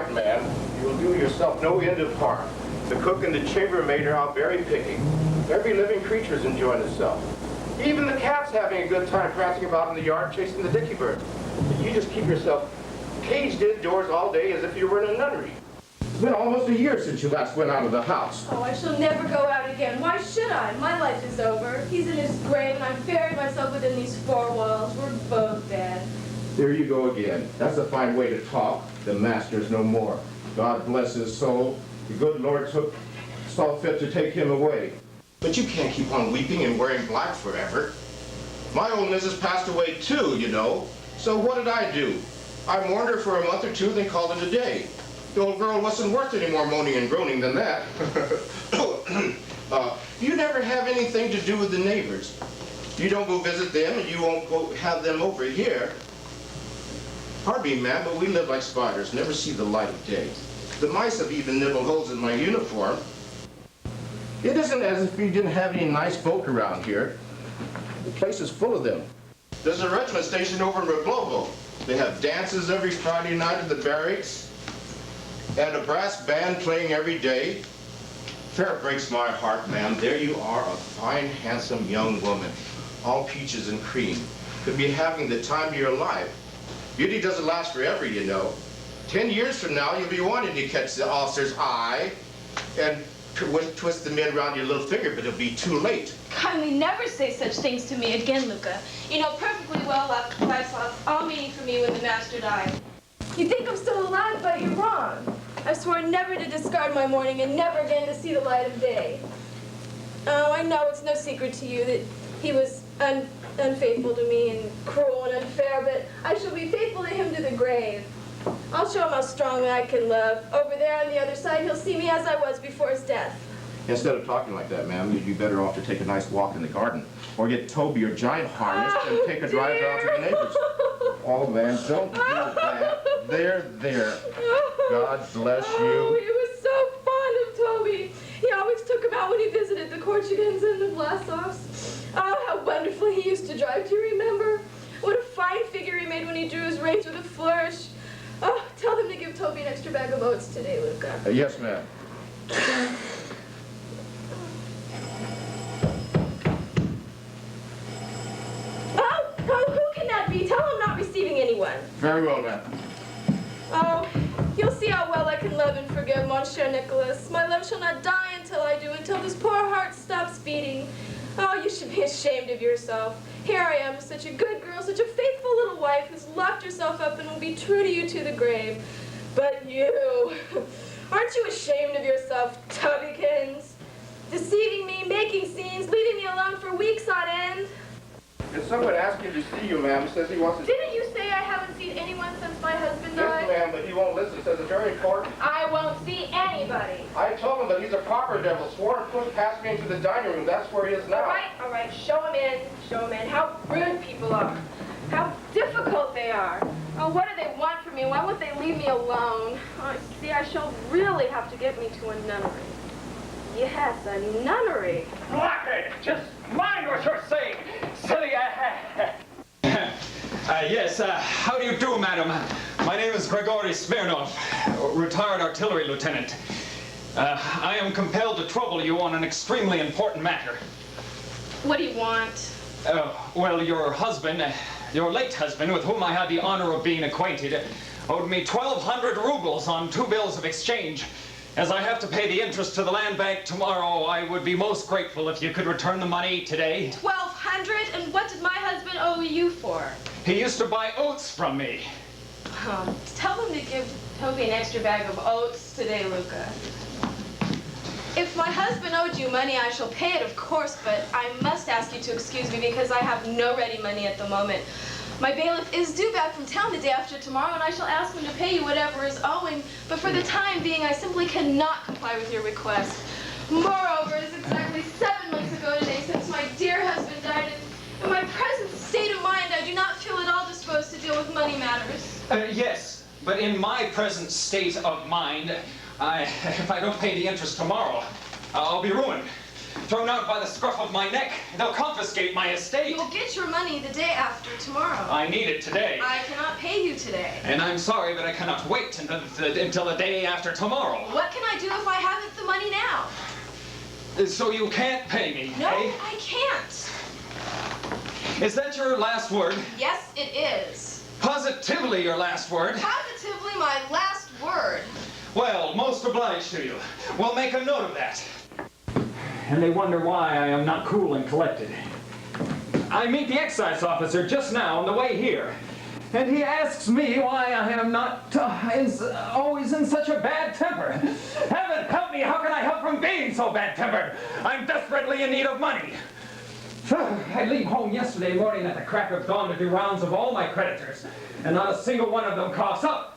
white man, you will do yourself no end of harm. The cook and the chambermaid are out berry picking. Every living creature is enjoying itself. Even the cat's having a good time prancing about in the yard chasing the dicky bird. You just keep yourself caged indoors all day as if you were in a nunnery. It's been almost a year since you last went out of the house. Oh, I shall never go out again. Why should I? My life is over. He's in his grave, and I've buried myself within these four walls. We're both dead. There you go again. That's a fine way to talk. The master's no more. God bless his soul. The good Lord saw fit to take him away. But you can't keep on weeping and wearing black forever. My old missus passed away too, you know. So what did I do? I mourned her for a month or two, then called it a day. The old girl wasn't worth any more moaning and groaning than that. You never have anything to do with the neighbors. You don't go visit them, and you won't go have them over here. Pardon me, ma'am, but we live like spiders, never see the light of day. The mice have even nibbled holes in my uniform. It isn't as if you didn't have any nice folk around here. The place is full of them. There's a regiment station over in Reblovo. They have dances every Friday night at the barracks, and a brass band playing every day. Fair breaks my heart, ma'am. There you are, a fine, handsome young woman, all peaches and cream. Could be having the time of your life. Beauty doesn't last forever, you know. 10 years from now, you'll be wanting to catch the officer's eye and twist the men around your little finger, but it'll be too late. Kindly never say such things to me again, Luca. You know perfectly well life lost all meaning for me when the master died. You think I'm still alive, but you're wrong. I swore never to discard my mourning and never again to see the light of day. Oh, I know it's no secret to you that he was unfaithful to me and cruel and unfair, but I shall be faithful to him to the grave. I'll show him how strongly I can love. Over there on the other side, he'll see me as I was before his death. Instead of talking like that, ma'am, you'd be better off to take a nice walk in the garden, or get Toby your giant harness and take a drive out to the neighbors. Oh, man, don't do that. There. God bless you. Oh, he was so fond of Toby. He always took him out when he visited the Corsigans and the Vlasovs. Oh, how wonderfully he used to drive. Do you remember? What a fine figure he made when he drew his reins with a flourish. Oh, tell them to give Toby an extra bag of oats today, Luca. Yes, ma'am. Oh, who can that be? Tell him I'm not receiving anyone. Very well, ma'am. Oh, you'll see how well I can love and forgive, Monsieur Nicholas. My love shall not die until I do, until this poor heart stops beating. Oh, you should be ashamed of yourself. Here I am, such a good girl, such a faithful little wife who's locked herself up and will be true to you to the grave. But you, aren't you ashamed of yourself, Tubbykins? Deceiving me, making scenes, leaving me alone for weeks on end. Did someone ask you to see you, ma'am? Says he wants to... Didn't you say I haven't seen anyone since my husband died? Yes, ma'am, but he won't listen. Says it's very important. I won't see anybody. I told him that he's a proper devil. Swore and pushed past me into the dining room. That's where he is now. All right, show him in. Show him in. How rude people are. How difficult they are. Oh, what do they want from me? Why won't they leave me alone? Oh, see, I shall really have to get me to a nunnery. Yes, a nunnery. Blockhead! Just mind what you're saying, silly Yes, how do you do, madam? My name is Grigory Smirnov, retired artillery lieutenant. I am compelled to trouble you on an extremely important matter. What do you want? Well, your husband, your late husband, with whom I had the honor of being acquainted, owed me 1,200 rubles on 2 bills of exchange. As I have to pay the interest to the land bank tomorrow, I would be most grateful if you could return the money today. 1,200? And what did my husband owe you for? He used to buy oats from me. Tell them to give Toby an extra bag of oats today, Luca. If my husband owed you money, I shall pay it, of course, but I must ask you to excuse me because I have no ready money at the moment. My bailiff is due back from town the day after tomorrow, and I shall ask him to pay you whatever is owing. But for the time being, I simply cannot comply with your request. Moreover, it is exactly 7 months ago today since my dear husband died, and in my present state of mind, I do not feel at all disposed to deal with money matters. Yes, but in my present state of mind, if I don't pay the interest tomorrow, I'll be ruined. thrown out by the scruff of my neck. They'll confiscate my estate. You'll get your money the day after tomorrow. I need it today. I cannot pay you today. And I'm sorry, but I cannot wait until the day after tomorrow. What can I do if I haven't the money now? So you can't pay me, No, eh? I can't. Is that your last word? Yes, it is. Positively your last word? Positively my last word. Well, most obliged to you. We'll make a note of that. And they wonder why I am not cool and collected. I meet the excise officer just now on the way here, and he asks me why I am not always in such a bad temper. Heaven help me, how can I help from being so bad-tempered? I'm desperately in need of money. I leave home yesterday morning at the crack of dawn to do rounds of all my creditors, and not a single one of them coughs up.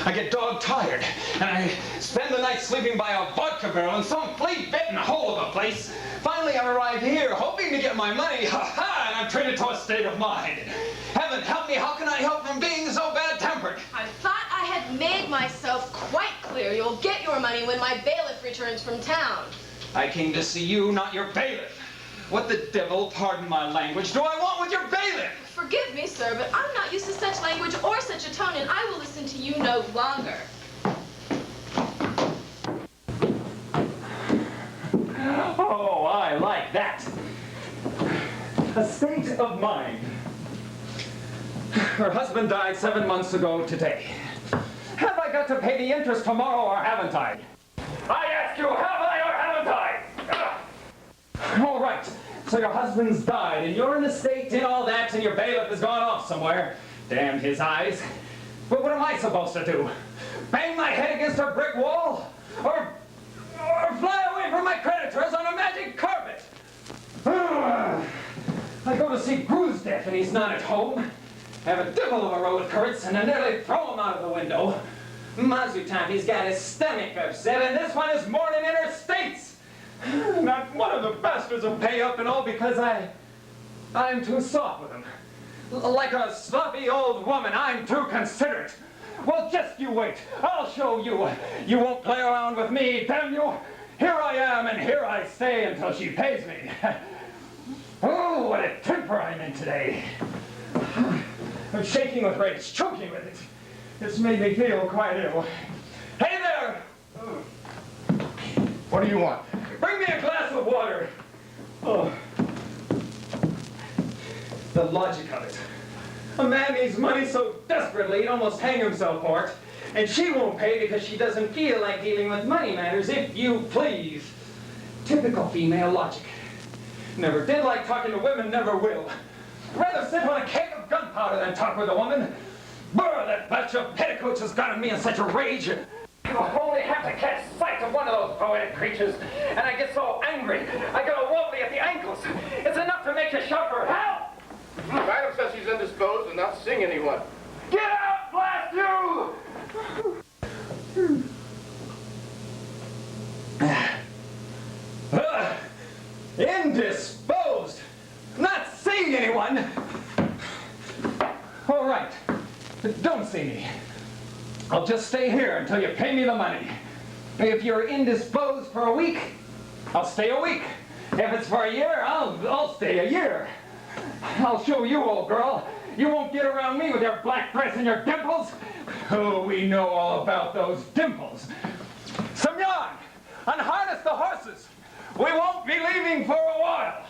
I get dog-tired, and I spend the night sleeping by a vodka barrel in some flea-bitten hole of a place. Finally, I arrive here, hoping to get my money, ha-ha, and I'm treated to a state of mind. Heaven help me, how can I help from being so bad-tempered? I thought I had made myself quite clear. You'll get your money when my bailiff returns from town. I came to see you, not your bailiff. What the devil, pardon my language, do I want with your bailiff? Forgive me, sir, but I'm not used to such language or such a tone, and I will listen to you no longer. Oh, I like that. A state of mind. Her husband died 7 months ago today. Have I got to pay the interest tomorrow or haven't I? I ask you, have I or haven't I? All right. So your husband's died, and you're in the state and all that, and your bailiff has gone off somewhere. Damn his eyes. But what am I supposed to do? Bang my head against a brick wall? Or fly away from my creditors on a magic carpet? I go to see Gruzdev, and he's not at home. Have a devil of a row with currants, and I nearly throw him out of the window. Mazutan, he's got his stomach upset, and this one is mourning in her states. Not one of the bastards will pay up and all because I'm too soft with him. Like a sloppy old woman, I'm too considerate. Well, just you wait. I'll show you. You won't play around with me, damn you. Here I am, and here I stay until she pays me. Oh, what a temper I'm in today. I'm shaking with rage, choking with it. It's made me feel quite ill. Hey there! What do you want? Bring me a glass of water. Oh. The logic of it. A man needs money so desperately he'd almost hang himself for it. And she won't pay because she doesn't feel like dealing with money matters, if you please. Typical female logic. Never did like talking to women, never will. Rather sit on a keg of gunpowder than talk with a woman. Brr, that batch of petticoats has gotten me in such a rage. I only have to catch sight of one of those poetic creatures, and I get so angry, I get all wobbly at the ankles. It's enough to make you shout for help! Madam says she's indisposed and not seeing anyone. Get out, blast you! Indisposed! Not seeing anyone! All right, don't see me. I'll just stay here until you pay me the money. If you're indisposed for a week, I'll stay a week. If it's for a year, I'll stay a year. I'll show you, old girl. You won't get around me with your black dress and your dimples. Oh, we know all about those dimples. Semyon, unharness the horses. We won't be leaving for a while.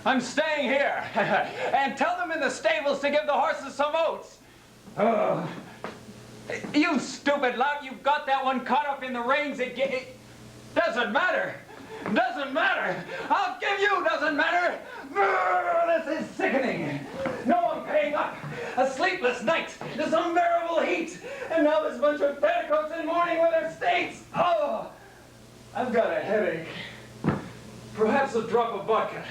I'm staying here. And tell them in the stables to give the horses some oats. You stupid lout, you've got that one caught up in the reins. It doesn't matter. Doesn't matter. I'll give you doesn't matter. This is sickening. No one paying up. A sleepless night. This unbearable heat. And now this bunch of petticoats in mourning with their states. Oh, I've got a headache. Perhaps a drop of vodka.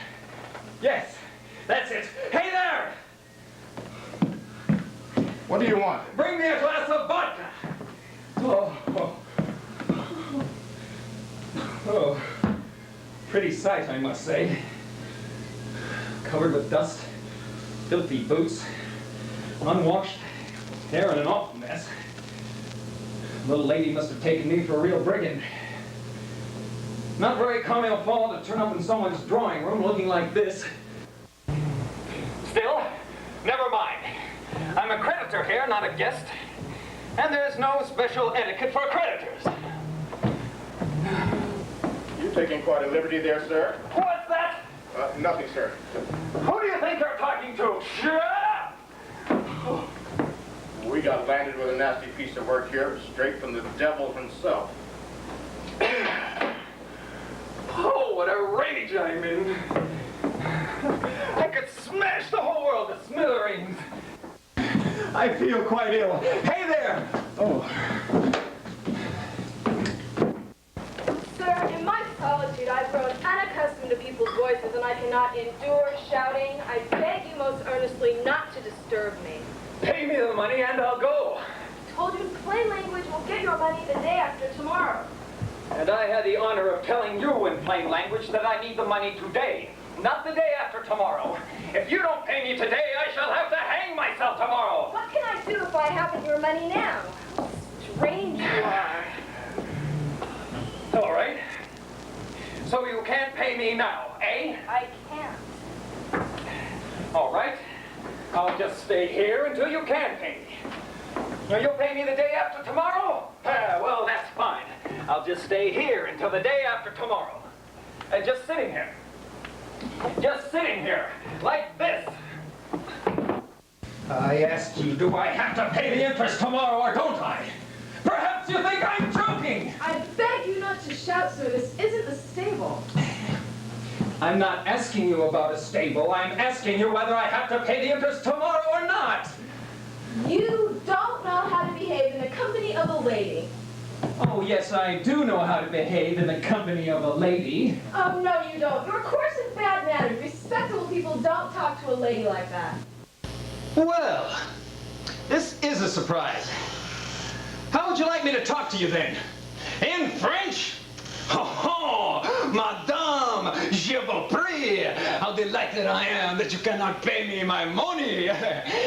Yes, that's it. Hey there! What do you want? Bring me a glass of vodka. Oh, pretty sight, I must say. Covered with dust, filthy boots, unwashed, hair in an awful mess. The little lady must have taken me for a real brigand. Not very comme il faut to turn up in someone's drawing room looking like this. Still, never mind. I'm a creditor here, not a guest. And there's no special etiquette for creditors. You're taking quite a liberty there, sir. What's that? Nothing, sir. Who do you think you're talking to? Shut up! We got landed with a nasty piece of work here, straight from the devil himself. Oh, what a rage I'm in. I could smash the whole world to smithereens. I feel quite ill. Hey there! Oh. Sir, in my solitude, I've grown unaccustomed to people's voices, and I cannot endure shouting. I beg you most earnestly not to disturb me. Pay me the money and I'll go. I told you plain language will get your money the day after tomorrow. And I had the honor of telling you in plain language that I need the money today, not the day after tomorrow. If you don't pay me today, I shall have to hang myself tomorrow. What can I do if I haven't your money now? How strange you are. All right. So you can't pay me now, eh? I can't. All right. I'll just stay here until you can pay me. Now, you'll pay me the day after tomorrow? Well, that's fine. I'll just stay here until the day after tomorrow. Just sitting here. Just sitting here, like this. I asked you, do I have to pay the interest tomorrow or don't I? Perhaps you think I'm joking! I beg you not to shout, sir. This isn't the stable. I'm not asking you about a stable. I'm asking you whether I have to pay the interest tomorrow or not. You don't know how to behave in the company of a lady. Oh, yes, I do know how to behave in the company of a lady. Oh, no, you don't. You're, of course, in bad manners. Respectable people don't talk to a lady like that. Well, this is a surprise. How would you like me to talk to you then? In French? Oh, Madame, je vous prie. How delighted I am that you cannot pay me my money.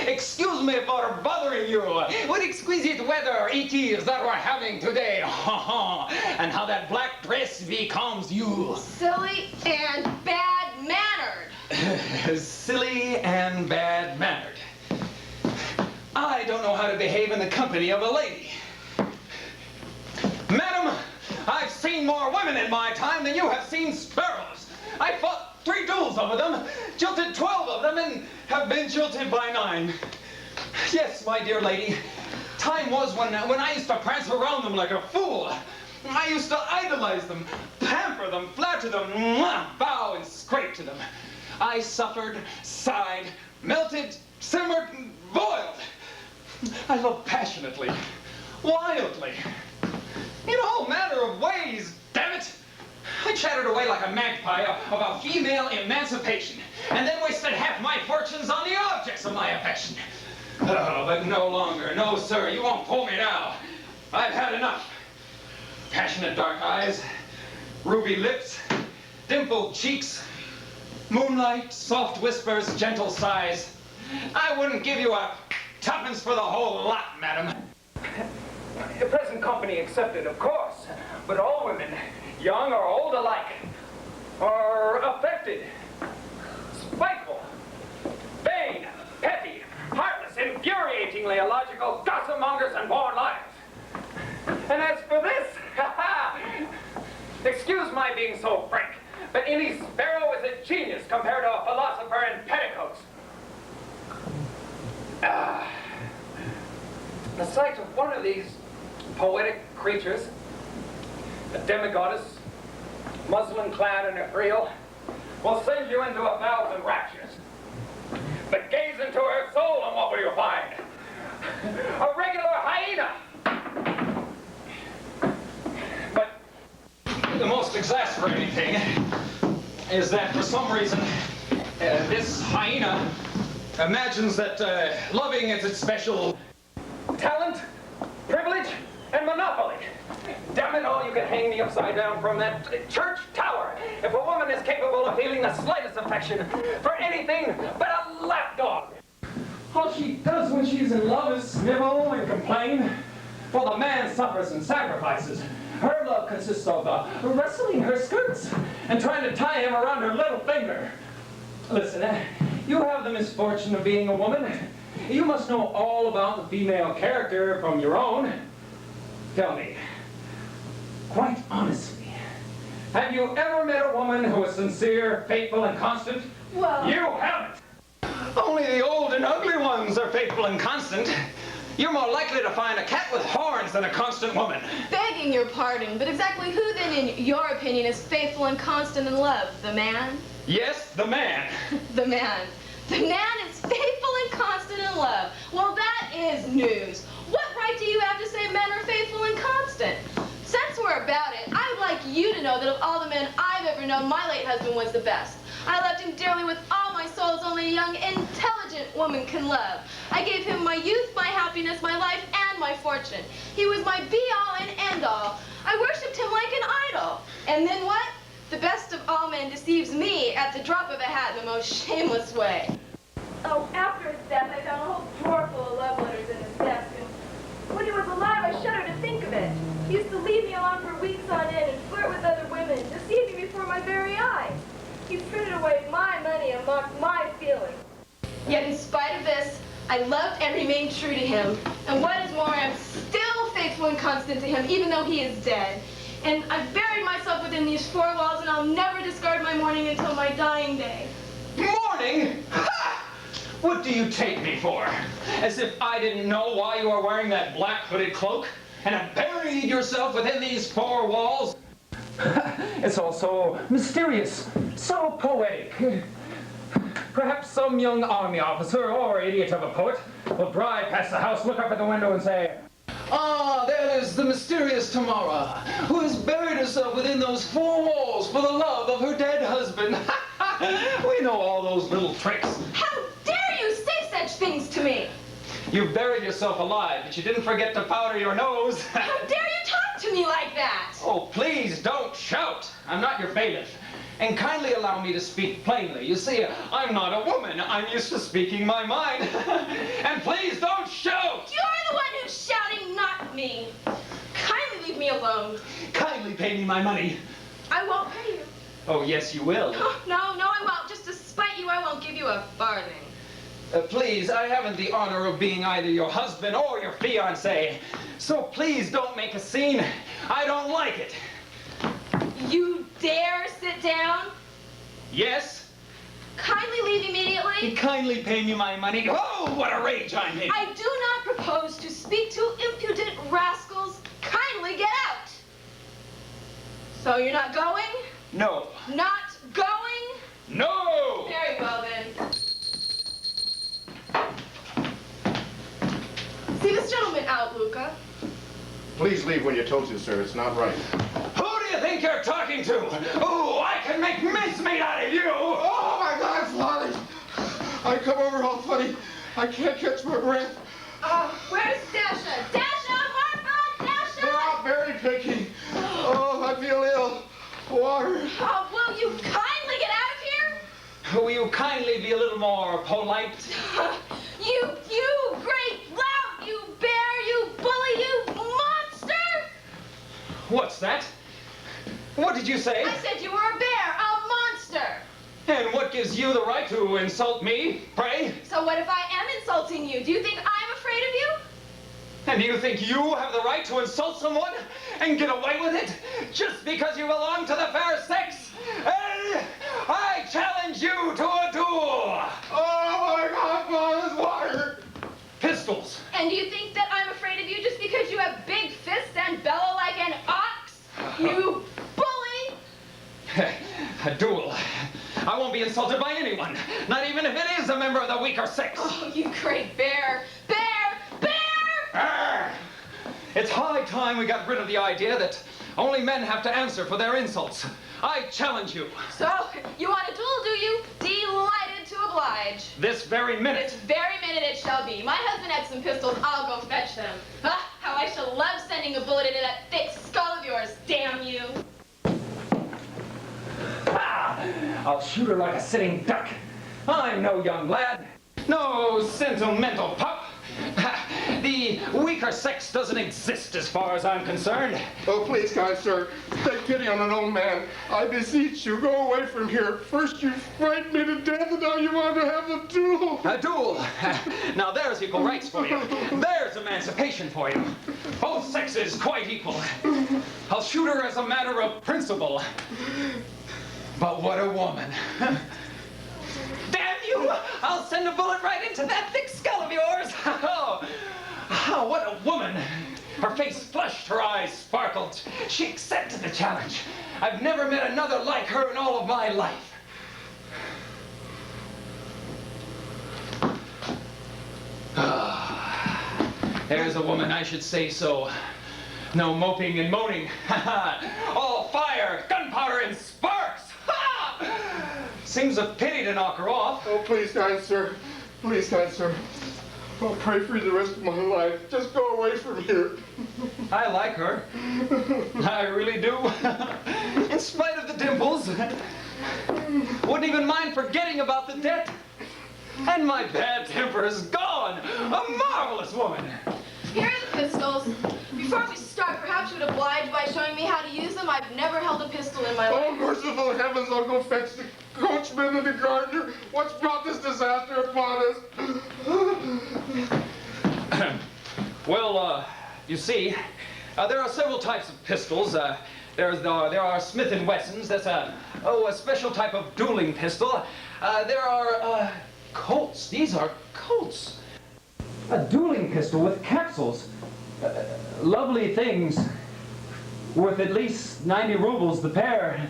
Excuse me for bothering you. What exquisite weather it is that we're having today. And how that black dress becomes you. Silly and bad-mannered. Silly and bad-mannered. I don't know how to behave in the company of a lady. Madam, I've seen more women in my time than you have seen sparrows. I fought 3 duels over them, jilted 12 of them, and have been jilted by 9. Yes, my dear lady, time was when I used to prance around them like a fool. I used to idolize them, pamper them, flatter them, bow and scrape to them. I suffered, sighed, melted, simmered, and boiled. I loved passionately, wildly, in all manner of ways, damn it. I chattered away like a magpie about female emancipation, and then wasted half my fortunes on the objects of my affection. Oh, but no longer. No, sir, you won't pull me now. I've had enough. Passionate dark eyes, ruby lips, dimpled cheeks, moonlight, soft whispers, gentle sighs. I wouldn't give you a 2pence for the whole lot, madam. The present company accepted, of course, but all women, young or old alike, are affected, spiteful, vain, petty, heartless, infuriatingly illogical, gossip-mongers and born liars. And as for this, excuse my being so frank, but any sparrow is a genius compared to a philosopher in petticoats. The sight of one of these poetic creatures, a demigoddess, muslin-clad and ethereal, will send you into 1,000 raptures. But gaze into her soul and what will you find? A regular hyena! But the most exasperating thing is that for some reason, this hyena imagines that loving is its special talent, privilege, and monopoly. Damn it all, you can hang me upside down from that church tower if a woman is capable of feeling the slightest affection for anything but a lapdog. All she does when she's in love is snivel and complain, while the man suffers and sacrifices, Her love consists of wrestling her skirts and trying to tie him around her little finger. Listen, you have the misfortune of being a woman. You must know all about the female character from your own. Tell me, quite honestly, have you ever met a woman who is sincere, faithful, and constant? Well... You haven't. Only the old and ugly ones are faithful and constant. You're more likely to find a cat with horns than a constant woman. Begging your pardon, but exactly who then, in your opinion, is faithful and constant in love? The man? Yes, the man. The man. The man is faithful and constant in love. Well, that is news. What right do you have to say men are faithful and constant? Since we're about it, I would like you to know that of all the men I've ever known, my late husband was the best. I loved him dearly with all my soul as only a young, intelligent woman can love. I gave him my youth, my happiness, my life, and my fortune. He was my be-all and end-all. I worshipped him like an idol. And then what? The best of all men deceives me at the drop of a hat in the most shameless way. Oh, after his death, I found a whole drawer full of love letters in his desk. And when he was alive, I shudder to think of it. He used to leave me alone for weeks on end and flirt with other women, deceive me before my very eyes. He frittered away my money and mocked my feelings. Yet in spite of this, I loved and remained true to him. And what is more, I'm still faithful and constant to him, even though he is dead. And I've buried myself within these four walls, and I'll never discard my mourning until my dying day. Mourning? Ha! What do you take me for? As if I didn't know why you are wearing that black hooded cloak and have buried yourself within these four walls? It's all so mysterious, so poetic. Perhaps some young army officer or idiot of a poet will drive past the house, look up at the window and say, "Ah, there is the mysterious Tamara, who has buried herself within those four walls for the love of her dead husband." We know all those little tricks. How dare you say such things to me? You buried yourself alive, but you didn't forget to powder your nose. How dare you talk to me like that? Oh, please don't shout. I'm not your bailiff. And kindly allow me to speak plainly. You see, I'm not a woman. I'm used to speaking my mind. And please don't shout. You're the one who's shouting, not me. Kindly leave me alone. Kindly pay me my money. I won't pay you. Oh, yes, you will. No, I won't. Just to spite you, I won't give you a farthing. Please, I haven't the honor of being either your husband or your fiancé. So please don't make a scene. I don't like it. You dare sit down? Yes? Kindly leave immediately. Kindly pay me my money. Oh, what a rage I'm in. I do not propose to speak to impudent rascals. Kindly get out. So you're not going? No. Not going? No! Very well then. See this gentleman out, Luca. Please leave when you're told to, sir. It's not right. Who do you think you're talking to? Oh, I can make mincemeat out of you! Oh, my God, Father! I come over all funny. I can't catch my breath. Where's Dasha? Dasha, Martha, Dasha! They're out berry picking. Oh, I feel ill. Water. Will you kindly get out of here? Will you kindly be a little more polite? You great lout, you bear, you bully, you monster! What's that? What did you say? I said you were a bear, a monster. And what gives you the right to insult me, pray? So what if I am insulting you? Do you think I'm afraid of you? And do you think you have the right to insult someone and get away with it just because you belong to the fair sex? I challenge you to a duel! Oh, my God, Father, this water. Pistols. And do you think that I'm afraid of you just because you have big fists and bellow like an ox? You bully! A duel. I won't be insulted by anyone, not even if it is a member of the weaker sex. Oh, you great bear! Bear! Bear! Arr! It's high time we got rid of the idea that only men have to answer for their insults. I challenge you. So, you want a duel, do you? Delighted to oblige. This very minute. This very minute it shall be. My husband had some pistols. I'll go fetch them. Ah, how I shall love sending a bullet into that thick skull of yours, damn you. Ah, I'll shoot her like a sitting duck. I'm no young lad. No sentimental pup. The weaker sex doesn't exist as far as I'm concerned. Oh, please, kind sir, take pity on an old man. I beseech you, go away from here. First you frightened me to death, and now you want to have a duel. A duel? Now there's equal rights for you. There's emancipation for you. Both sexes quite equal. I'll shoot her as a matter of principle. But what a woman. Damn you! I'll send a bullet right into that thick skull of yours. Oh, what a woman. Her face flushed, her eyes sparkled. She accepted the challenge. I've never met another like her in all of my life. There's a woman, I should say so. No moping and moaning. All fire, gunpowder, and sparks. Seems a pity to knock her off. Oh, please, kind sir. Please, kind sir. I'll pray for you the rest of my life. Just go away from here. I like her. I really do. In spite of the dimples. Wouldn't even mind forgetting about the debt. And my bad temper is gone. A marvelous woman. Here are the pistols. Before we start, perhaps you would oblige by showing me how to use them. I've never held a pistol in my Oh, life. merciful heavens, I'll go fetch the coachman and the gardener. What's brought this disaster upon us? Well, you see, there are several types of pistols. There are Smith & Wessons. That's a special type of dueling pistol. There are Colts. These are Colts. A dueling pistol with capsules. Lovely things. Worth at least 90 rubles the pair.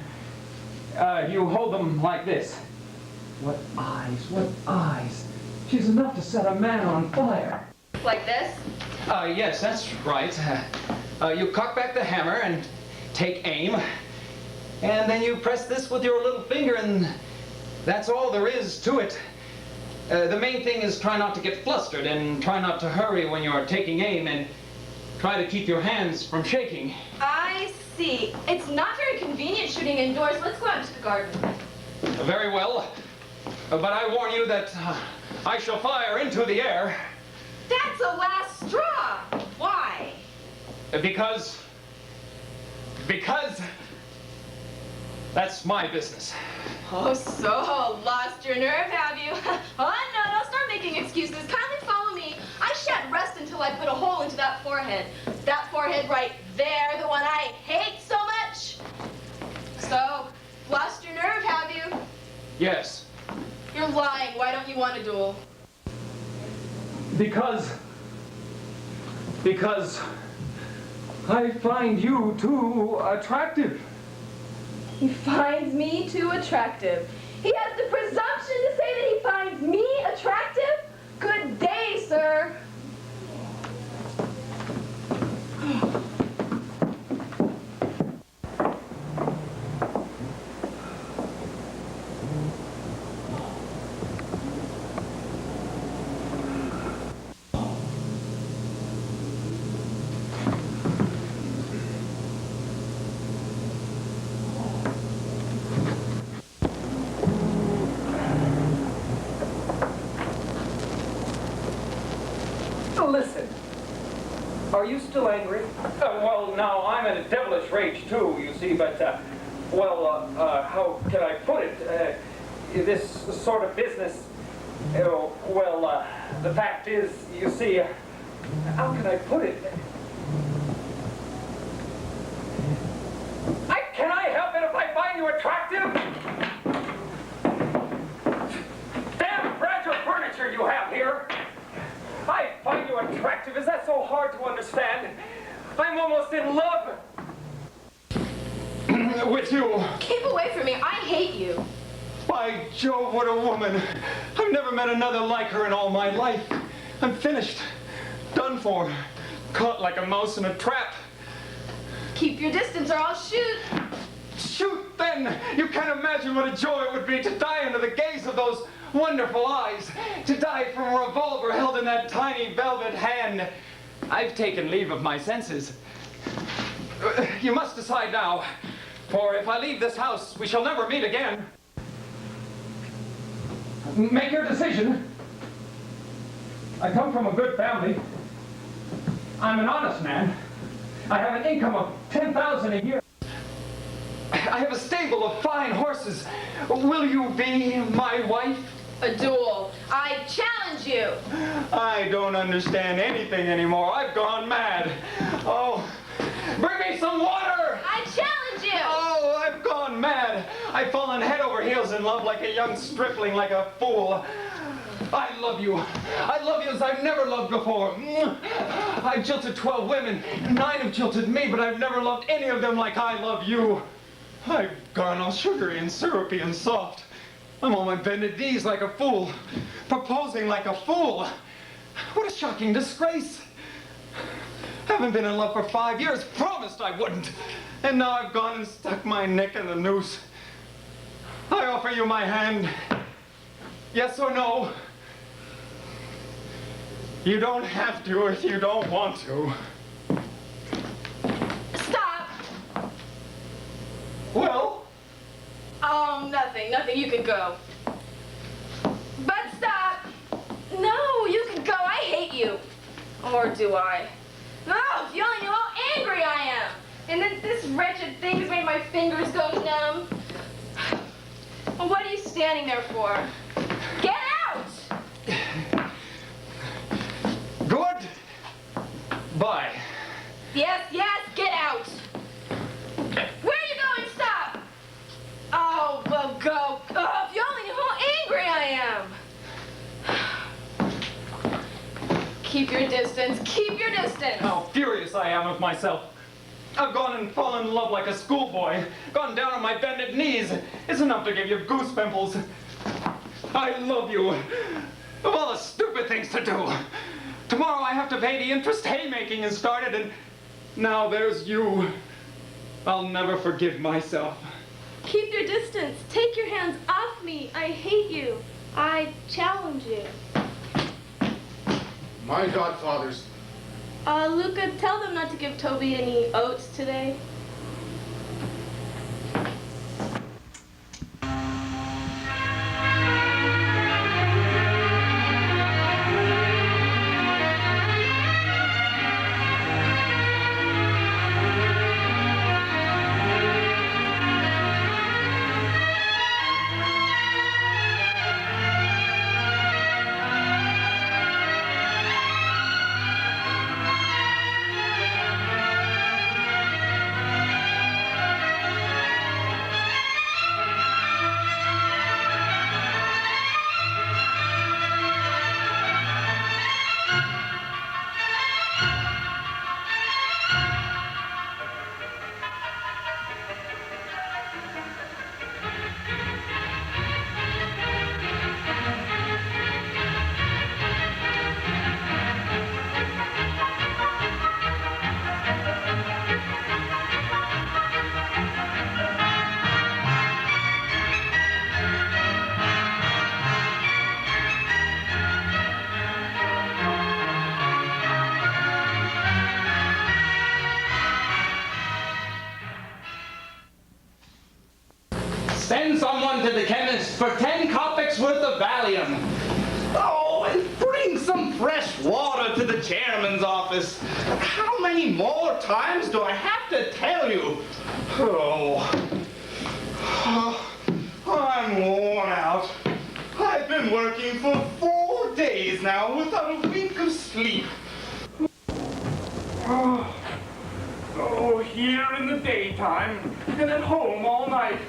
You hold them like this. What eyes, what eyes. She's enough to set a man on fire. Like this? Yes, that's right. You cock back the hammer and take aim. And then you press this with your little finger, and that's all there is to it. The main thing is try not to get flustered and try not to hurry when you're taking aim, and try to keep your hands from shaking. I see. It's not very convenient shooting indoors. Let's go out to the garden. Very well. But I warn you that I shall fire into the air. That's a last straw. Why? Because that's my business. Oh, so lost your nerve, have you? Oh, no, don't start making excuses. Kindly follow me. I shan't rest until I put a hole into that forehead. That forehead right there, the one I hate so much. So, lost your nerve, have you? Yes. You're lying. Why don't you want a duel? Because I find you too attractive. He finds me too attractive. He has the presumption to say that he finds me attractive? Good day, sir. Listen, are you still angry? Well, now, I'm in a devilish rage, too, you see, but, how can I put it? This sort of business, the fact is, you see, how can I put it? Can I help it if I find you attractive? Damn fragile furniture you have here! I find you attractive. Is that so hard to understand? I'm almost in love with you. Keep away from me. I hate you. By Jove, what a woman. I've never met another like her in all my life. I'm finished. Done for. Caught like a mouse in a trap. Keep your distance or I'll shoot. Shoot, then! You can't imagine what a joy it would be to die under the gaze of those wonderful eyes, to die from a revolver held in that tiny velvet hand. I've taken leave of my senses. You must decide now, for if I leave this house, we shall never meet again. Make your decision. I come from a good family. I'm an honest man. I have an income of $10,000 a year. I have a stable of fine horses. Will you be my wife? A duel. I challenge you. I don't understand anything anymore. I've gone mad. Oh, bring me some water! I challenge you. Oh, I've gone mad. I've fallen head over heels in love like a young stripling, like a fool. I love you. I love you as I've never loved before. I've jilted 12 women. 9 have jilted me, but I've never loved any of them like I love you. I've gone all sugary and syrupy and soft. I'm on my bended knees like a fool, proposing like a fool. What a shocking disgrace. Haven't been in love for 5 years, promised I wouldn't. And now I've gone and stuck my neck in the noose. I offer you my hand. Yes or no? You don't have to if you don't want to. Stop. Well? Oh, nothing. You can go. But stop. No, you can go. I hate you. Or do I? Oh, if you only knew how angry I am. And then this wretched thing has made my fingers go numb. Well, what are you standing there for? Get out! Good. Bye. Yes, get out. Where are you going? Stop. Oh, well, go. Oh, if you only knew how angry I am. Keep your distance. Keep your distance. How furious I am with myself. I've gone and fallen in love like a schoolboy. Gone down on my bended knees. It's enough to give you goose pimples. I love you. Of all the stupid things to do. Tomorrow I have to pay the interest. Haymaking has started, and now there's you. I'll never forgive myself. Keep your distance. Take your hands off me. I hate you. I challenge you. My godfathers. Luca, tell them not to give Toby any oats today. Send someone to the chemist for 10 kopecks worth of Valium. Oh, and bring some fresh water to the chairman's office. How many more times do I have to tell you? I'm worn out. I've been working for 4 days now without a wink of sleep. Oh, here in the daytime and at home all night.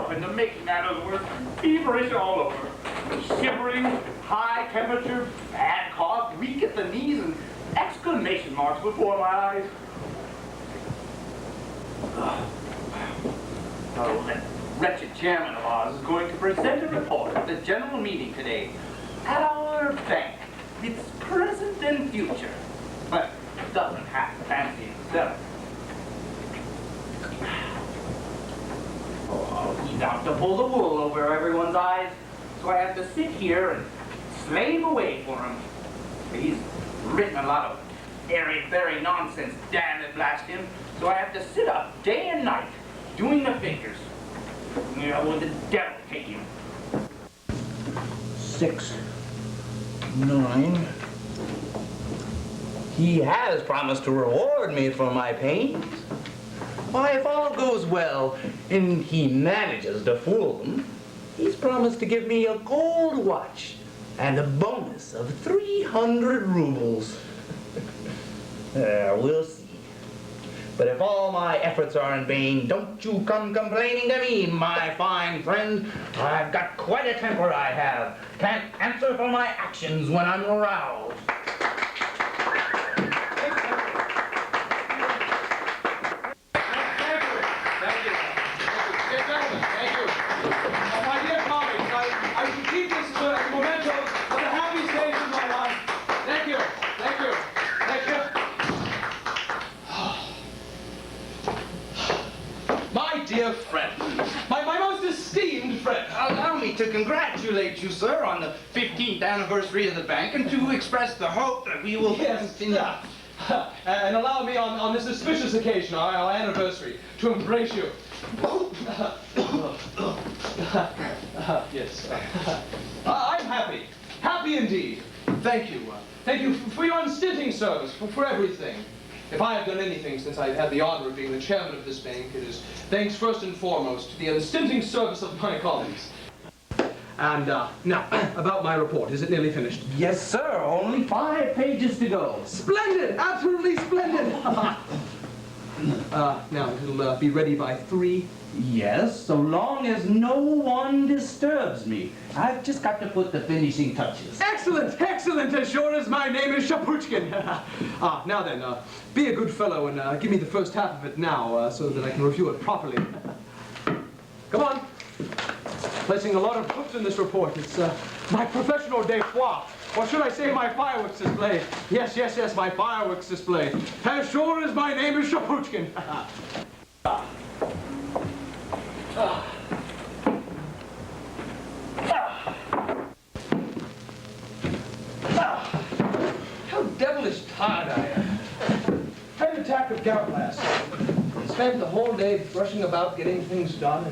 And to make matters worse, feverish all over. Shivering, high temperature, bad cough, weak at the knees, and exclamation marks before my eyes. Oh, that wretched chairman of ours is going to present a report at the general meeting today at our bank. Its present and future. But doesn't have to fancy himself. Oh, he's out to pull the wool over everyone's eyes, so I have to sit here and slave away for him. He's written a lot of airy-fairy nonsense, damn it, blast him, so I have to sit up day and night doing the figures. Yeah, well, the devil take you. 6, 9. He has promised to reward me for my pains. Why, if all goes well and he manages to fool them, he's promised to give me a gold watch and a bonus of 300 rubles. We'll see. But if all my efforts are in vain, don't you come complaining to me, my fine friend. I've got quite a temper, I have. Can't answer for my actions when I'm aroused. Dear friend, my most esteemed friend, allow me to congratulate you, sir, on the 15th anniversary of the bank and to express the hope that we will continue. And allow me on this auspicious occasion, our anniversary, to embrace you. Yes. I'm happy. Happy indeed. Thank you. Thank you for your unstinting service, for everything. If I have done anything since I've had the honor of being the chairman of this bank, it is thanks first and foremost to the unstinting service of my colleagues. And now, about my report. Is it nearly finished? Yes, sir. Only 5 pages to go. Splendid! Absolutely splendid! Now, it'll be ready by 3. Yes, so long as no one disturbs me. I've just got to put the finishing touches. Excellent, excellent, as sure as my name is Shapuchkin. Now then, be a good fellow and give me the first half of it now, so that I can review it properly. Come on. Placing a lot of hooks in this report. It's my professional de foi. Or should I say my fireworks display? Yes, yes, yes, my fireworks display. As sure as my name is Shapuchkin. How devilish tired I am. Had an attack of gout last night. Spent the whole day rushing about getting things done,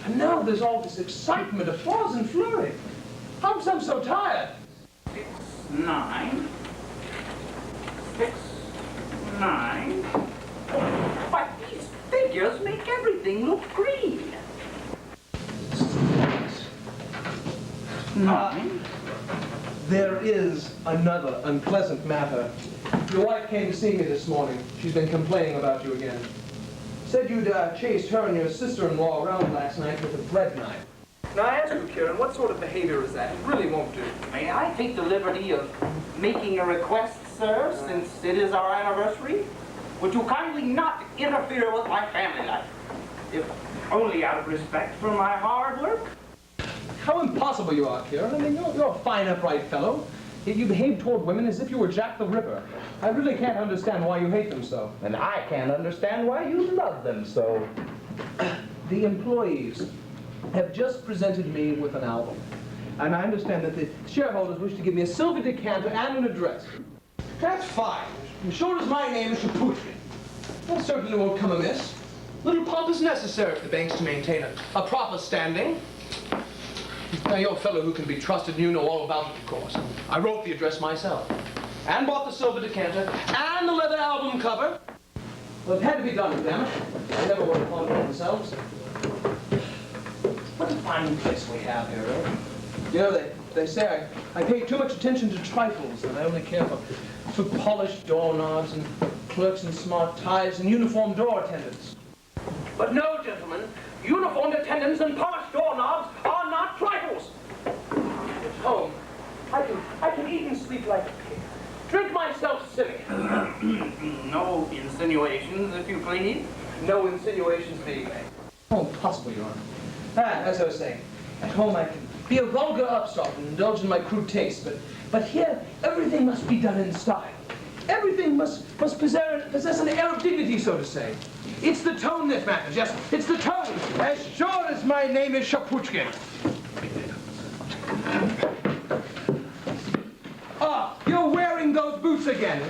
and now there's all this excitement, applause, and flurry. How come I'm so tired? 6, 9. 6, 9. But these figures make everything look green. 9. There is another unpleasant matter. Your wife came to see me this morning. She's been complaining about you again. Said you'd chased her and your sister-in-law around last night with a bread knife. Now, I ask you, Kieran, what sort of behavior is that? It really won't do. May I take the liberty of making a request, sir, since it is our anniversary? Would you kindly not interfere with my family life? If only out of respect for my hard work? How impossible you are, Kieran. I mean, you're a fine, upright fellow. Yet you behave toward women as if you were Jack the Ripper. I really can't understand why you hate them so. And I can't understand why you love them so. The employees have just presented me with an album. And I understand that the shareholders wish to give me a silver decanter and an address. That's fine. As sure as my name is Shapuchkin. That certainly won't come amiss. Little pomp is necessary for the banks to maintain a proper standing. Now, you're a fellow who can be trusted, and you know all about it, of course. I wrote the address myself, and bought the silver decanter, and the leather album cover. Well, it had to be done with them. They never would have thought of themselves. What a fine place we have here, eh? You know, they say I pay too much attention to trifles, and I only care for polished doorknobs and clerks in smart ties and uniformed door attendants. But no, gentlemen, uniformed attendants and polished doorknobs are not trifles. At home, I can eat and sleep like a pig. Drink myself silly. No insinuations, if you please. No insinuations being made. Oh, impossible, Your Honor. As I was saying, at home I can be a vulgar upstart and indulge in my crude taste, but here everything must be done in style. Everything must possess an air of dignity, so to say. It's the tone that matters, yes, it's the tone. As sure as my name is Shapuchkin. Ah, you're wearing those boots again,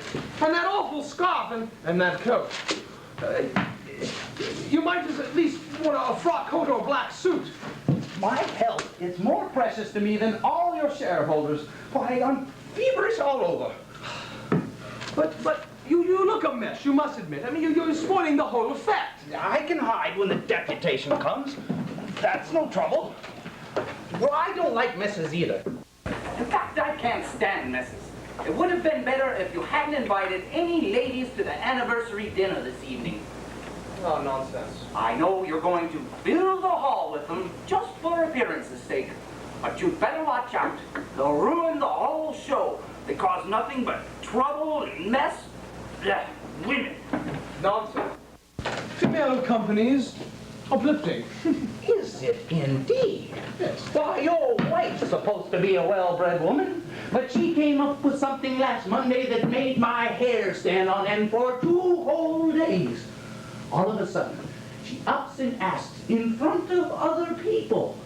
and that awful scarf, and that coat. You might just at least want a frock coat or a black suit. My health is more precious to me than all your shareholders. Why, I'm feverish all over. But you look a mess, you must admit. I mean, you're spoiling the whole effect. I can hide when the deputation comes. That's no trouble. Well, I don't like messes either. In fact, I can't stand messes. It would have been better if you hadn't invited any ladies to the anniversary dinner this evening. Oh, nonsense. I know you're going to fill the hall with them just for appearance's sake. But you'd better watch out. They'll ruin the whole show. They cause nothing but trouble and mess. Ugh, women. Nonsense. Female companies, uplifting. Is it indeed? Yes. Why, your wife's supposed to be a well-bred woman, but she came up with something last Monday that made my hair stand on end for 2 whole days. All of a sudden, she ups and asks in front of other people,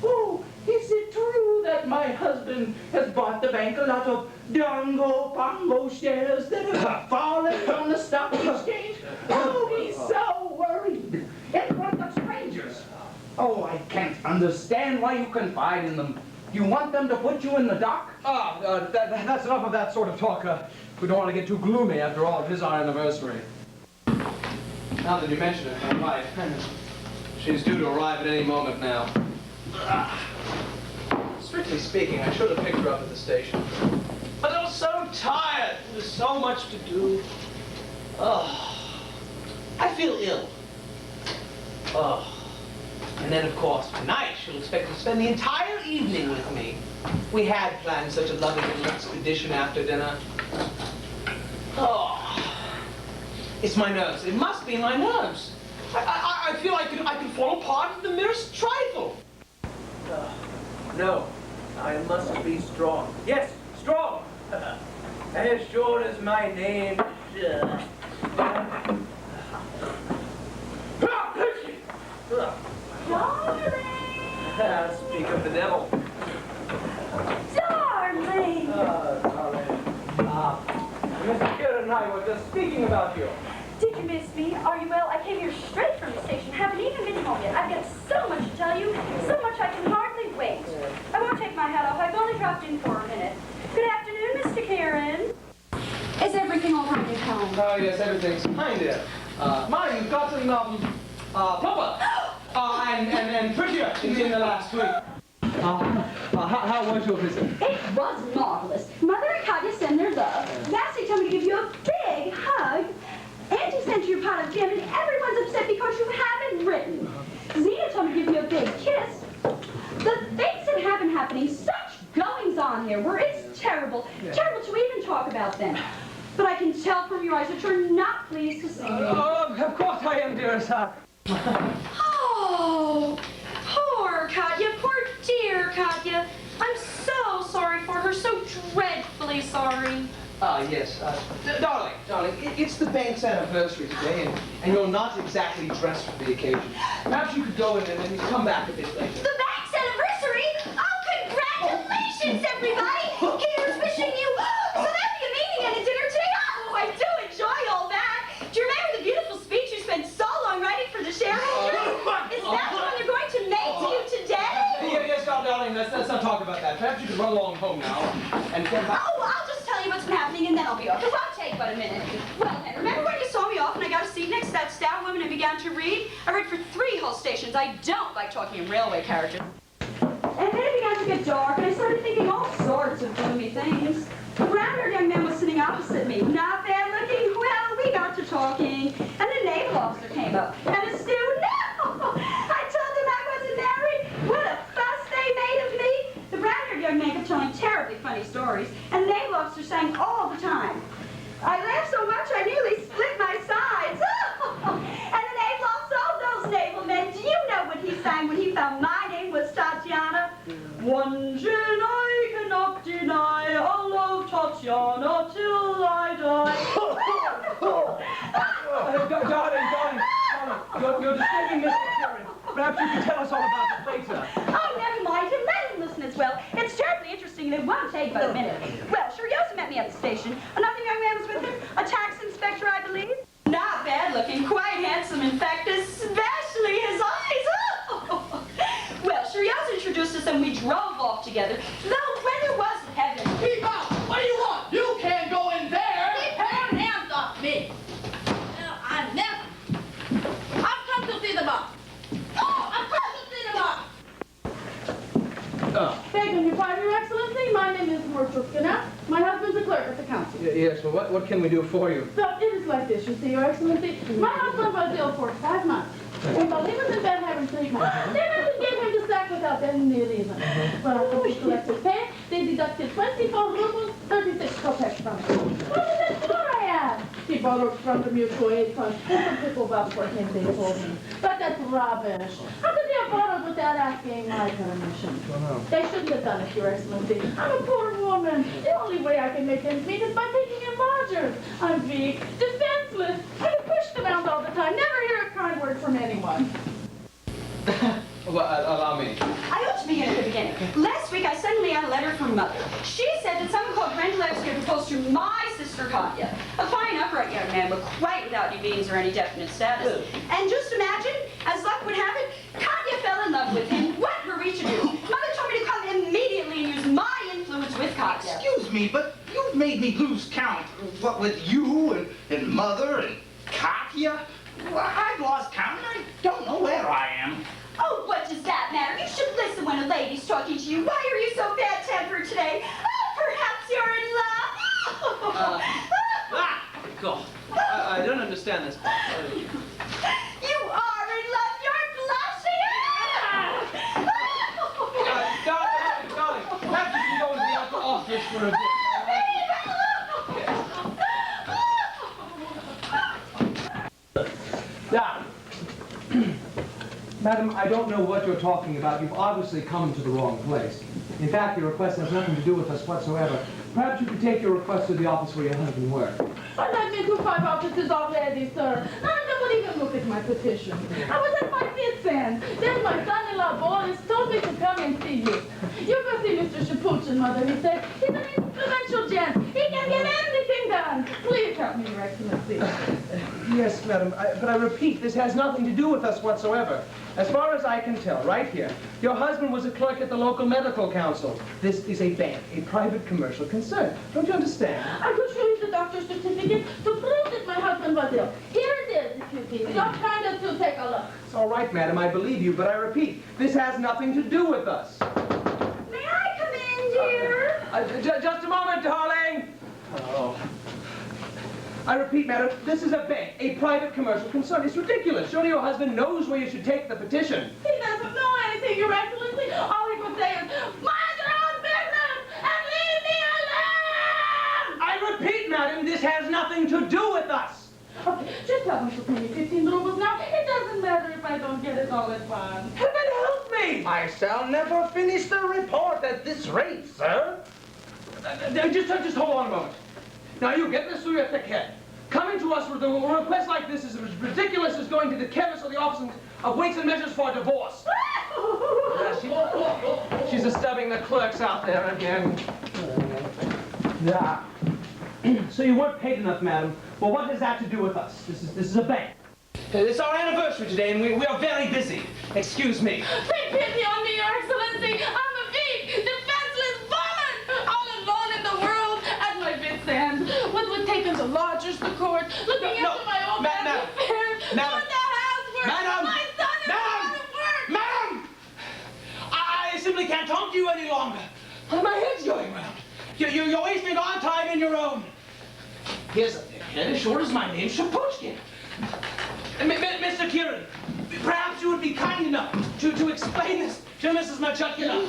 "Oh, is it true that my husband has bought the bank a lot of Dongo Pongo shares that have fallen from the stock exchange? Oh, he's so worried." In front of strangers. Oh, I can't understand why you confide in them. You want them to put you in the dock? That's enough of that sort of talk. We don't want to get too gloomy after all. It is our anniversary. Now that you mention it, my wife, she's due to arrive at any moment now. Strictly speaking, I should have picked her up at the station. But I was so tired. There's so much to do. Oh, I feel ill. Oh. And then, of course, tonight she'll expect to spend the entire evening with me. We had planned such a lovely little expedition after dinner. Oh. It's my nerves. It must be my nerves. I feel I could fall apart at the merest trifle. No, I must be strong. Yes, strong. As sure as my name is... Darling! Speak of the devil. Darling! Darling. Mr. Kieran and I were just speaking about you. Did you miss me? Are you well? I came here straight from the station. Haven't even been home yet. I've got so much to tell you. So much I can hardly wait. I won't take my hat off. I've only dropped in for a minute. Good afternoon, Mr. Kieran. Is everything all right at home? Oh, yes, everything's kind of. Ma, you've gotten, plumper. And prettier in the last week. How was your visit? It was marvelous. Mother and Katya send their love. Lassie told me to give you a big hug. Auntie sent you a pot of jam, and everyone's upset because you haven't written. Zena told me to give you a big kiss. The things that have been happening, such goings on here, where it's terrible. Yeah. Terrible to even talk about them. But I can tell from your eyes that you're not pleased to see me. Of course I am, dearest. Oh, poor Katya, poor dear Katya. I'm so sorry for her, so dreadfully sorry. Yes. Darling, it's the bank's anniversary today, and you're not exactly dressed for the occasion. Perhaps you could go and then come back a bit later. The bank's anniversary? Oh, congratulations, everybody! Here's wishing you. So that'd be a meeting and a dinner today? Oh, I do enjoy all that. Do you remember the beautiful speech you spent so long writing for the shareholders? Is that the one you're going to make to you today? Yes, darling, let's not talk about that. Perhaps you could run along home now and come back. Oh, I'll just tell you what's been happening and then I'll be off. It won't take but a minute. Well, then, remember when you saw me off and I got a seat next to that stout woman and began to read? I read for 3 whole stations. I don't like talking in railway carriages. And then it began to get dark and I started thinking all sorts of gloomy things. The brown-haired young man was sitting opposite me. Not bad looking. Well, we got to talking. And the naval officer came up. And the steward, no! I told him I wasn't married. What a fuss they made of me. The brown-haired young man kept telling terribly funny stories. And the naval officer sang all the time. I laughed so much I nearly split my sides. And the naval officer, all those naval men, do you know what he sang when he found my name was Tatiana? One thing I cannot deny, I'll love Tatiana till I Darling, you're disturbing Mr. Kieran. Perhaps you can tell us all about it later. Oh, never mind him. Let him listen as well. It's terribly interesting and it won't take but a minute. Well, Sheriosa met me at the station. Another young man was with him, a tax inspector, I believe. Not bad looking, quite handsome. In fact, as together. Though when it was heaven. Keep out! What do you want? You can't go in there! Keep your hands off me! No, I never. I've come to see the boss. Oh, I've come to see the boss. Begging your pardon, Your Excellency, my name is Morchushkina. My husband's a clerk at the council. Yes, well, what can we do for you? So it is like this, you see, Your Excellency. My husband was ill for 5 months. And while he was in bed having treatment, they went and gave him the sack without any reason. When I come to collect his pay, they deducted 24 rubles, 36 kopecks from it. What is that for, I asked? He borrowed from the mutual aid fund and some people vouched for him, they told me. But that's rubbish. How could they have borrowed without asking my permission? They shouldn't have done it, Your Excellency. I'm a poor woman. The only way I can make ends meet is by taking in lodgers. I'm weak, defenseless, and pushed around all the time. Never hear a kind word from anyone. Well, allow me. I ought to begin at the beginning. Last week, I suddenly had a letter from Mother. She said that someone called Rendelevsky proposed to my sister Katya, a fine, upright young man, but quite without any means or any definite status. And just imagine, as luck would have it, Katya fell in love with him. What were we to do? Mother told me to come immediately and use my influence with Katya. Excuse me, but you've made me lose count. What with you and Mother and Katya? Well, I've lost count and I don't know where I am. Oh, what does that matter? You should listen when a lady's talking to you. Why are you so bad-tempered today? Oh, perhaps you're in love. God. I don't understand this. You are in love. You're blushing. Darling, perhaps you can go into the upper office for a bit. Now, Madam, I don't know what you're talking about. You've obviously come to the wrong place. In fact, your request has nothing to do with us whatsoever. Perhaps you could take your request to the office where your husband works. But I've been to 5 offices already, sir. None of them would even look at my petition. I was at my wit's end. Then my son-in-law Boris told me to come and see you. You go see Mr. Shapuchin, Mother, he said. He's an influential gent. He can get anything done. Please help me, Your Excellency. Yes, Madam, but I repeat, this has nothing to do with us whatsoever. As far as I can tell, right here, your husband was a clerk at the local medical council. This is a bank, a private commercial concern. Don't you understand? I could show you the doctor's certificate to prove that my husband was ill. Here it is, if you please. Just kind of to take a look. It's all right, Madam, I believe you, but I repeat, this has nothing to do with us. May I come in, dear? Just a moment, darling. Oh. I repeat, madam, this is a bank, a private commercial concern. It's ridiculous. Surely your husband knows where you should take the petition. He doesn't know anything, Your Excellency. All he could say is, mind your own business and leave me alone! I repeat, madam, this has nothing to do with us. Okay, just tell him to pay me 15 rubles now. It doesn't matter if I don't get it all at once. Heaven help me! I shall never finish the report at this rate, sir. Just hold on a moment. Now, you get this through your thick head. Coming to us with a request like this is as ridiculous as going to the chemist or the office of weights and measures for a divorce. She's disturbing the clerks out there again. Yeah. So you weren't paid enough, madam. Well, what has that to do with us? This is a bank. It's our anniversary today, and we are very busy. Excuse me. Take pity on me, Your Excellency. I'm a weak, defenseless woman, all alone in the world, at my wit's end. With taking the lodgers, the court, looking into my own man's affairs, doing the housework. My son is out of work. Madam! I simply can't talk to you any longer. My head's going round. You're wasting our time and your own. Here's a thick head as short as my name, Shapuchkin. Mr. Kieran, perhaps you would be kind enough to explain this to Mrs. Machutkina.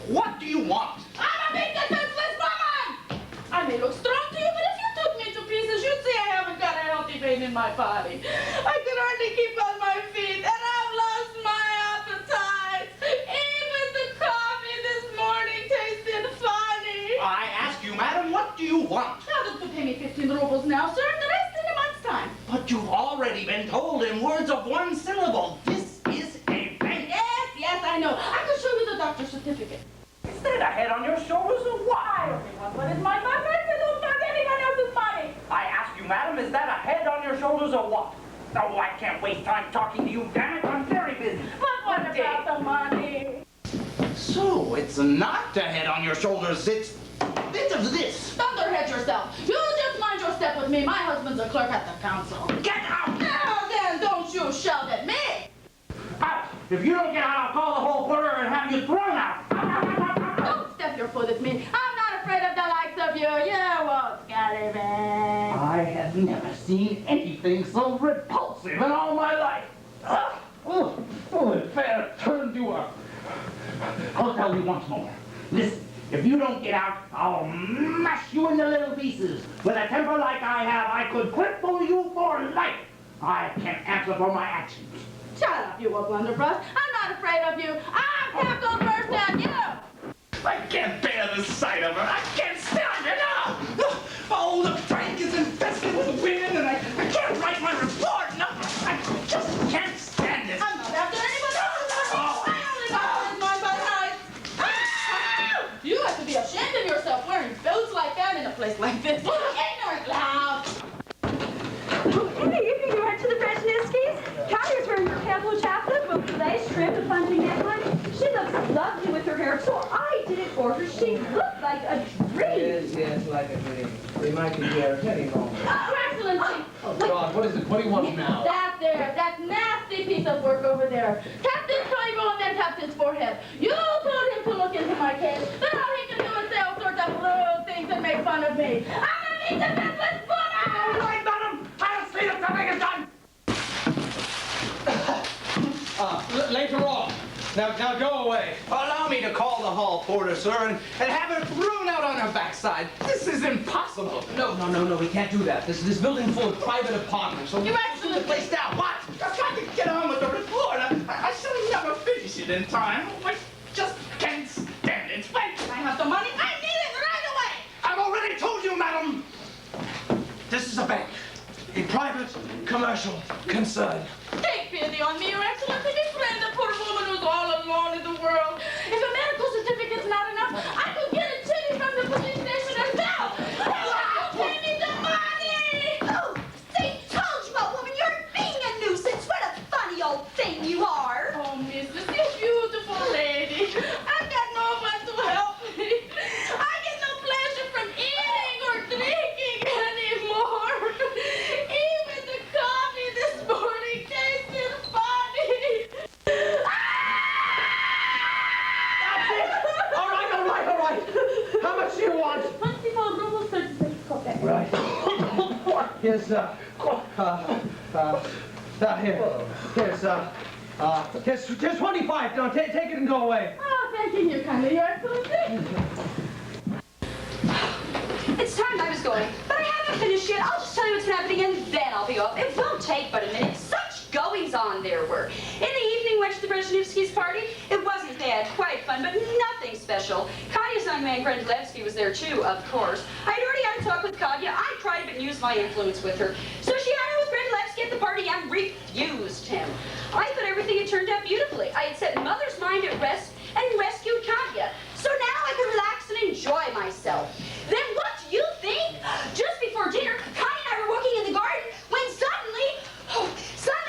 What do you want? I'm a big defenseless woman! I may look strong to you, but if you took me to pieces, you'd see I haven't got a healthy vein in my body. I can hardly keep on my feet, and I've lost my appetite. Even the coffee this morning tasted funny. I ask you, madam, what do you want? Now just to pay me 15 rubles now, sir, and the rest in a month's time. But you've already been told in words of one syllable. This is a bank. Yes, I know. I could show you the doctor's certificate. Is that a head on your shoulders or what? I only want what is mine. My friends don't want anyone else's money. I ask you, madam, is that a head on your shoulders or what? Oh, I can't waste time talking to you, damn it. I'm very busy. But what about the money. So, it's not the head on your shoulders, it's this. Thunderhead yourself. You just mind your step with me. My husband's a clerk at the council. Get out! Now then, don't you shout at me. Out! If you don't get out, I'll call the hall porter and have you thrown out. Don't step your foot at me. I'm not afraid of the likes of you. You won't scare me. I have never seen anything so repulsive in all my life. It fair turned you up. I'll tell you once more. Listen, if you don't get out, I'll mash you into little pieces. With a temper like I have, I could cripple you for life. I can't answer for my actions. Shut up, you old blunderbuss. I'm not afraid of you. I'm Captain Burst at you. I can't bear the sight of her. I can't stand it now. Oh, the bank is infested with women, and I can't write my report. No, I just can't stand it. I'm not after anybody else. I only got mine by night. You have to be ashamed of yourself wearing boots like that in a place like this. Ignorant loud. In the evening, we went to the Brezhnevskys. Katya's wearing her pamphlet chaplet with lace trim and plunging neckline. She looks lovely with her hair, so I did it for her. She looked like a dream. Yes, like a dream. We might be here any moment. Your Excellency. Oh, God, what is it? What do you want now? That nasty piece of work over there. Captain's triangle and then Captain's forehead. You told him to look into my case. Then all he can do is say all sorts of little things and make fun of me. I'm gonna need the business put out! Right, madam! I'll see if something is done! Later on. Now go away. Allow me to call the hall porter, sir, and have her thrown out on her backside. This is impossible. No, we can't do that. This building's full of private apartments. So Your The Excellency. place down. What? I've got to get on with the report. I shall never finish it in time. I just can't stand it. Wait! I have the money. I need it right away. I've already told you, madam. This is a bank. A private commercial concern. Take pity on me, Your Excellency. Befriend the poor woman who's all alone in the world. If a medical certificate's not enough, I could get a chitty from the police station herself. Pay me the money. Oh, they told you what, woman, you're being a nuisance. What a funny old thing you are. Oh, Mrs., you beautiful lady. I've got no one to help me. I get no pleasure from eating or drinking anymore. Even the coffee this morning tasted funny. That's it. All right. How much do you want? 24 rubles, 36 kopecks. Right. Here's here's 25. Now take it and go away. Oh, thank you, Your Kindly, Your Excellency. It's time I was going, but I haven't finished yet. I'll just tell you what's happening, and then I'll be off. It won't take but a minute. Such goings-on there were. In the evening, went to the Brezhnevskys' party. It wasn't bad, quite fun, but nothing special. Katya's young man, Grendlevsky, was there too, of course. I'd already had a talk with Katya. I tried to use my influence with her. So she had her with Grendlevsky at the party and refused him. I thought everything had turned out beautifully. I had set Mother's mind at rest and rescued Katya. So now I can relax and enjoy myself. Then what do you think? Just before dinner, Connie and I were walking in the garden when suddenly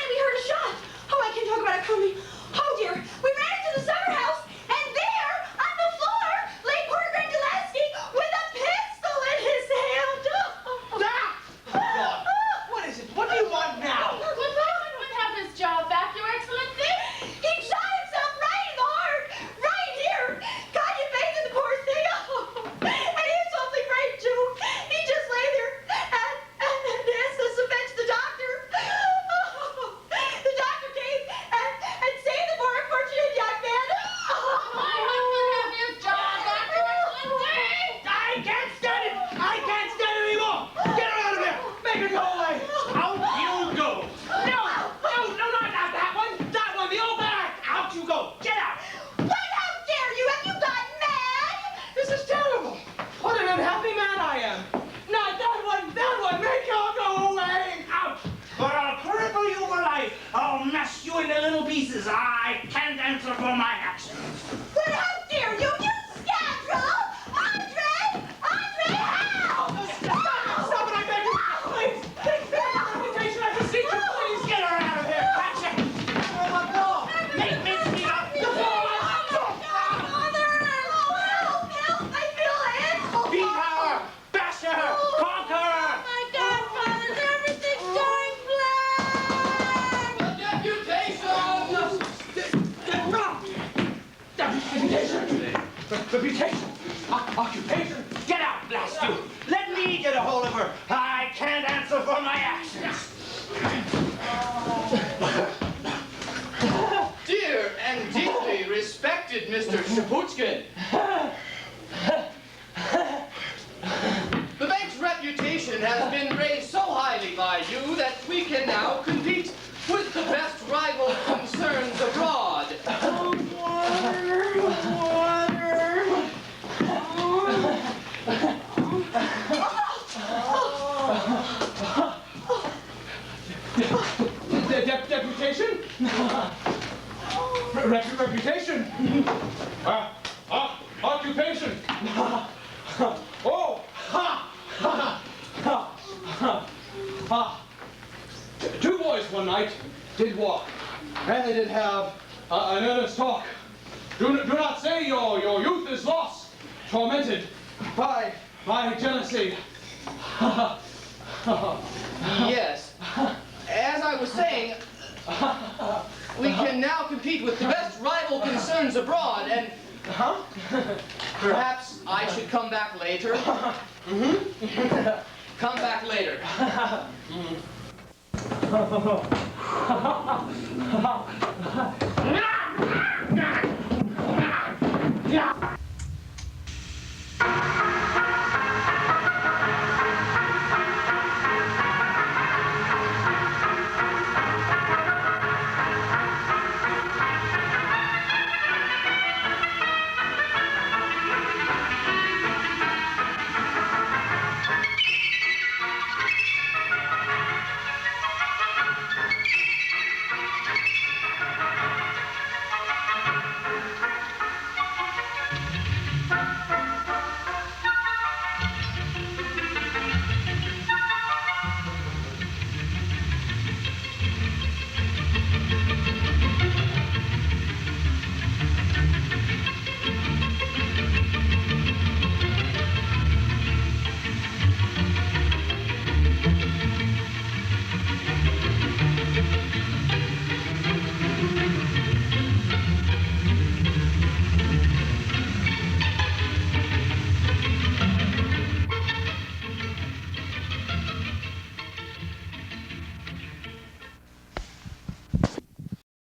we heard a shot. Oh, I can't talk about it coming. Oh dear, we ran into the summer house, and there, on the floor, lay poor Grendlevsky with a pistol in his hand. God. What is it? What do you want now? Well, Robin would have his job back, Your Excellency. He shot himself right in the heart, right here. Katya fainted, the poor thing. And he was awfully brave too. He just lay there and asked us to fetch the doctor. The doctor came and saved the poor unfortunate young man. My husband have his job back, Your Excellency. I can't stand it. I can't stand it anymore. Get her out of here. Make her go away. Out you go. No, not that one. That one, the old back. Out you go. Get out. What? How dare you? Have you got mad? This is terrible. What an unhappy man I am. Not that one. Make her go away. Out. Or I'll cripple you for life. I'll mash you into little pieces. I can't answer for my actions. What? How dare you? You scoundrel! Andre, help! Stop it, I beg you. Please. Take my reputation. I beseech you, please. Get her out of here. Catch it. Oh, my God. Make me speed up. answer for my actions. Dear and deeply respected Mr. Shapuchkin, the bank's reputation has been raised so highly by you that we can now compete with the best rival concerns abroad. Deputation? Reputation? Occupation? Oh! Two boys one night did walk, and they did have an earnest talk. Do not say your youth is lost, tormented by jealousy. Yes. As I was saying, we can now compete with the best rival concerns abroad, and perhaps I should come back later. Come back later.